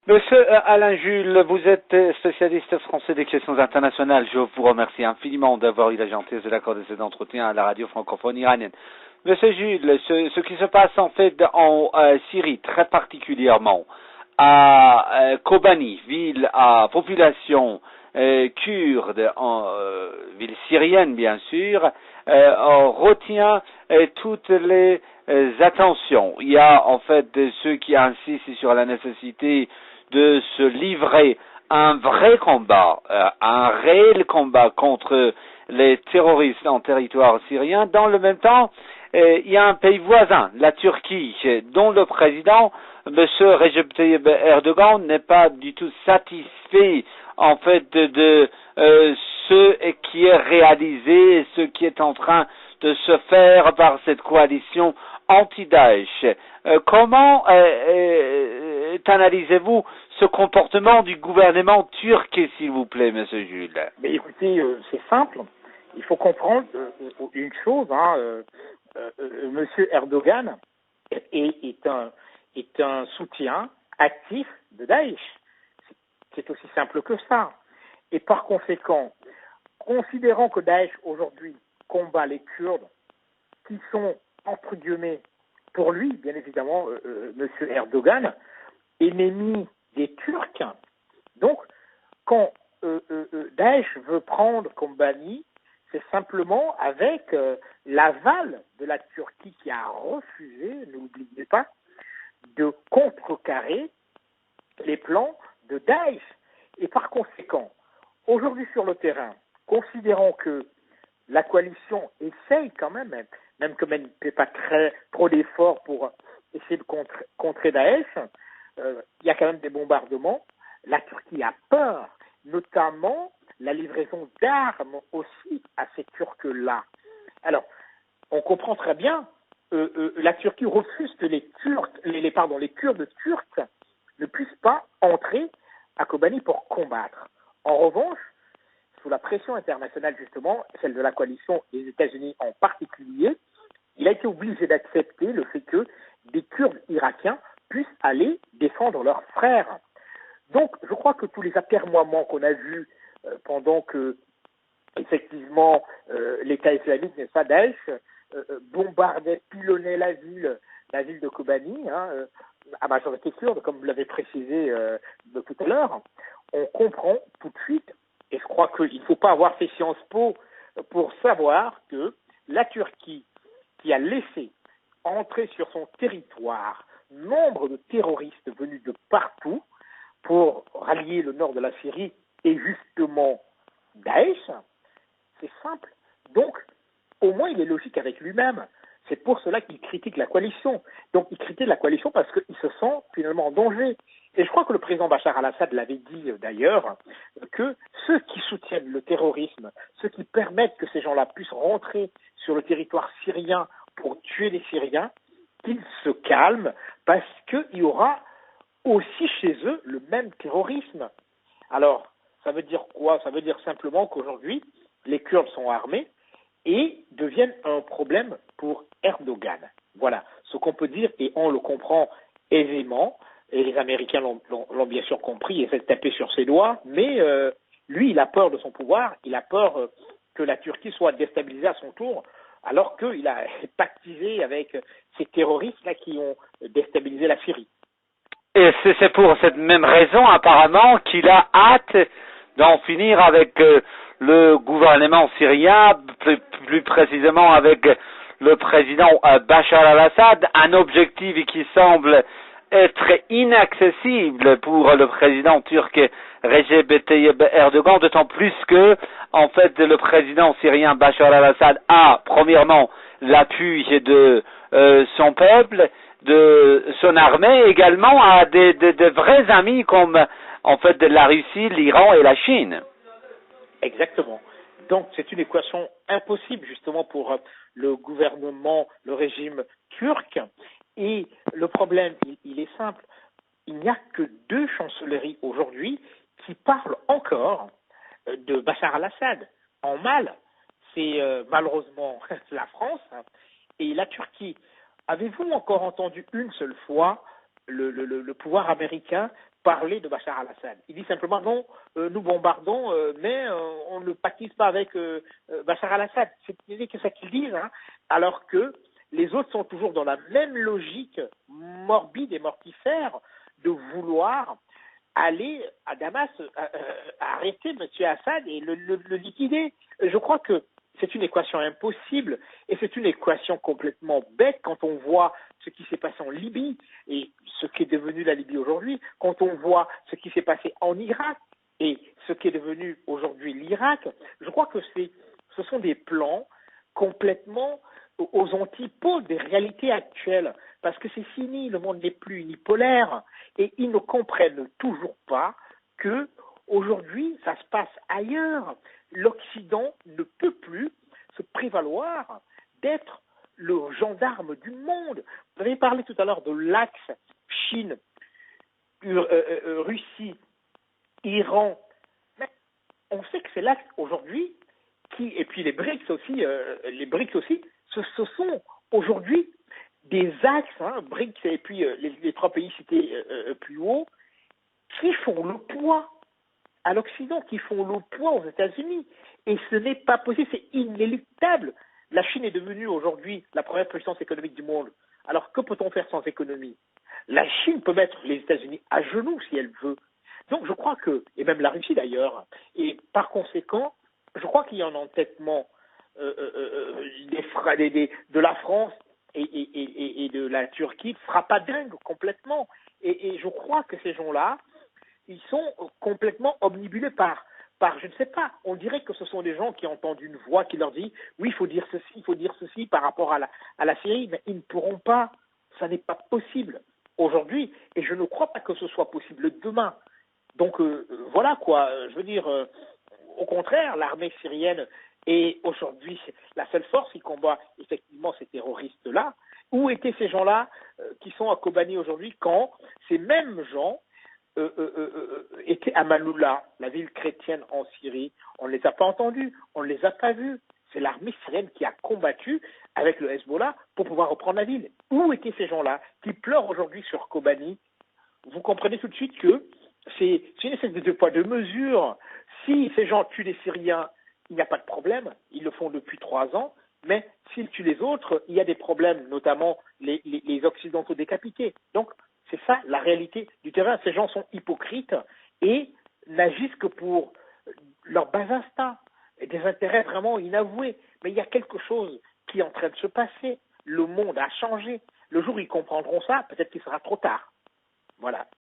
Monsieur Alain Jules, vous êtes spécialiste français des questions internationales. Je vous remercie infiniment d'avoir eu la gentillesse de l'accorder cet entretien à la radio francophone iranienne. Monsieur Jules, ce qui se passe en fait en Syrie, très particulièrement à Kobani, ville à population kurde, ville syrienne bien sûr, on retient toutes les attentions. Il y a en fait ceux qui insistent sur la nécessité de se livrer un vrai combat, un réel combat contre les terroristes en territoire syrien. Dans le même temps, il y a un pays voisin, la Turquie, dont le président, M. Recep Tayyip Erdogan, n'est pas du tout satisfait en fait de ce qui est réalisé, ce qui est en train de se faire par cette coalition anti-Daesh. Comment analysez-vous ce comportement du gouvernement turc, s'il vous plaît, Monsieur Jules? Mais écoutez, c'est simple. Il faut comprendre une chose. Monsieur Erdogan est un soutien actif de Daesh. C'est aussi simple que ça. Et par conséquent, considérant que Daesh aujourd'hui combat les Kurdes, qui sont entre guillemets pour lui, bien évidemment, Monsieur Erdogan, ennemi des Turcs. Donc, quand Daesh veut prendre Kobani, c'est simplement avec l'aval de la Turquie qui a refusé, n'oubliez pas, de contrecarrer les plans de Daesh. Et par conséquent, aujourd'hui sur le terrain, considérons que la coalition essaye quand même comme elle ne fait pas trop d'efforts pour essayer de contrer Daesh, il y a quand même des bombardements. La Turquie a peur, notamment la livraison d'armes aussi à ces Turcs-là. Alors, on comprend très bien, la Turquie refuse que les Kurdes turcs ne puissent pas entrer à Kobani pour combattre. En revanche, sous la pression internationale justement, celle de la coalition des États-Unis en particulier, il a été obligé d'accepter le fait que des Kurdes irakiens puissent aller défendre leurs frères. Donc, je crois que tous les atermoiements qu'on a vus pendant que, effectivement, l'État islamique, n'est-ce pas, Daesh, bombardait, pilonnait la ville de Kobani, à majorité kurde, comme vous l'avez précisé tout à l'heure, on comprend tout de suite, et je crois qu'il ne faut pas avoir fait Sciences Po pour savoir que la Turquie, qui a laissé entrer sur son territoire nombre de terroristes venus de partout pour rallier le nord de la Syrie et justement Daesh, c'est simple. Donc, au moins, il est logique avec lui-même. C'est pour cela qu'il critique la coalition. Donc, il critique la coalition parce qu'il se sent finalement en danger. Et je crois que le président Bachar al-Assad l'avait dit d'ailleurs, que ceux qui soutiennent le terrorisme, ceux qui permettent que ces gens-là puissent rentrer sur le territoire syrien pour tuer les Syriens, qu'ils se calment parce qu'il y aura aussi chez eux le même terrorisme. Alors, ça veut dire quoi? Ça veut dire simplement qu'aujourd'hui, les Kurdes sont armés et deviennent un problème pour Erdogan. Voilà ce qu'on peut dire et on le comprend aisément. Et les Américains l'ont bien sûr compris et essaient de taper sur ses doigts, mais lui, il a peur de son pouvoir, il a peur que la Turquie soit déstabilisée à son tour, alors qu'il a pactisé avec ces terroristes-là qui ont déstabilisé la Syrie. Et c'est pour cette même raison, apparemment, qu'il a hâte d'en finir avec le gouvernement syrien, plus précisément avec le président Bachar al-Assad, un objectif qui semble être inaccessible pour le président turc Recep Tayyip Erdogan, d'autant plus que, en fait, le président syrien Bachar al-Assad a, premièrement, l'appui de son peuple, de son armée, également à des vrais amis comme, en fait, de la Russie, l'Iran et la Chine. Exactement. Donc, c'est une équation impossible, justement, pour le gouvernement, le régime turc. Et le problème, il est simple. Il n'y a que 2 chancelleries aujourd'hui qui parlent encore de Bachar al-Assad. En mal, c'est malheureusement la France et la Turquie. Avez-vous encore entendu une seule fois le pouvoir américain parler de Bachar al-Assad. Il dit simplement non, nous bombardons, mais on ne pactise pas avec Bachar al-Assad. C'est ça qu'ils disent, hein, alors que les autres sont toujours dans la même logique morbide et mortifère de vouloir aller à Damas, arrêter M. Assad et le liquider. Je crois que c'est une équation impossible et c'est une équation complètement bête quand on voit ce qui s'est passé en Libye et ce qui est devenu la Libye aujourd'hui, quand on voit ce qui s'est passé en Irak et ce qui est devenu aujourd'hui l'Irak. Je crois que ce sont des plans complètement aux antipodes des réalités actuelles, parce que c'est fini, le monde n'est plus unipolaire, et ils ne comprennent toujours pas que aujourd'hui ça se passe ailleurs. L'Occident ne peut plus se prévaloir d'être le gendarme du monde. Vous avez parlé tout à l'heure de l'axe Chine, Russie, Iran. Mais on sait que c'est l'axe aujourd'hui et puis les BRICS aussi, ce sont aujourd'hui des axes, hein, BRICS et puis les trois pays cités plus haut, qui font le poids à l'Occident, qui font le poids aux États-Unis. Et ce n'est pas possible, c'est inéluctable. La Chine est devenue aujourd'hui la première puissance économique du monde. Alors que peut-on faire sans économie? La Chine peut mettre les États-Unis à genoux si elle veut. Donc je crois que, et même la Russie d'ailleurs, et par conséquent, je crois qu'il y a un entêtement de la France et de la Turquie frappadingue complètement. Et je crois que ces gens-là, ils sont complètement omnibulés par, je ne sais pas, on dirait que ce sont des gens qui entendent une voix qui leur dit oui, il faut dire ceci par rapport à la Syrie, mais ils ne pourront pas, ça n'est pas possible aujourd'hui, et je ne crois pas que ce soit possible demain. Donc voilà quoi, je veux dire, au contraire, l'armée syrienne est aujourd'hui la seule force qui combat effectivement ces terroristes-là. Où étaient ces gens-là qui sont à Kobani aujourd'hui quand ces mêmes gens étaient à Maloula, la ville chrétienne en Syrie? On ne les a pas entendus, on ne les a pas vus. C'est l'armée syrienne qui a combattu avec le Hezbollah pour pouvoir reprendre la ville. Où étaient ces gens-là qui pleurent aujourd'hui sur Kobani? Vous comprenez tout de suite que c'est une espèce de deux poids, deux mesures. Si ces gens tuent les Syriens, il n'y a pas de problème, ils le font depuis 3 ans, mais s'ils tuent les autres, il y a des problèmes, notamment les Occidentaux décapités. Donc, c'est ça la réalité du terrain. Ces gens sont hypocrites et n'agissent que pour leur bas instinct, et des intérêts vraiment inavoués. Mais il y a quelque chose qui est en train de se passer. Le monde a changé. Le jour où ils comprendront ça, peut-être qu'il sera trop tard. Voilà.